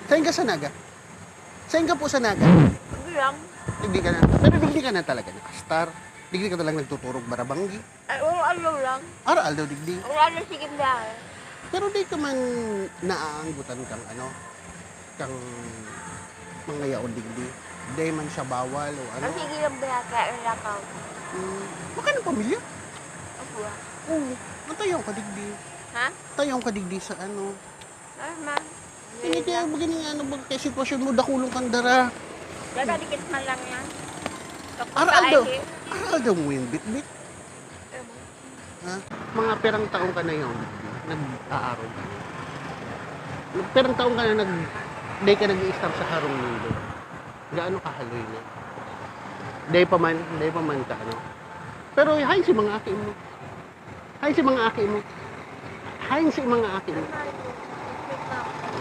Saan ka sa Naga? Saan ka po sa Naga? Hindi lang. Digdi ka na. Pero digdi ka na talaga nakastar. Digdi ka talagang nagtuturog barabanggi. Ay, ano lang. Aral daw digdi. Wala na sige na. Pero di ka man naaanggutan kang ano, kang mangayaon digdi. Di man siya bawal o ano. Ang sige lang ba kaya nakaw. Baka ng pamilya? Ako ah. Oo. Matayaw ka digdi. Ha? Tayaw ka digdi sa ano. Normal. Hindi kaya bagay ano ba kay sitwasyon mo dakulong kang dara. Dadadikit man lang yan. Aral daw. Aral daw mo yung bit-bit. Ha? Mga perang taong ka na yun, nag-aaral ka. Perang taong ka na day ka nag-i-start sa harong mundo. Gaano kahaloy na? Day pa man ka, ano? Pero hay si mga aki mo. Hay si mga aki mo. Hay si mga aki mo.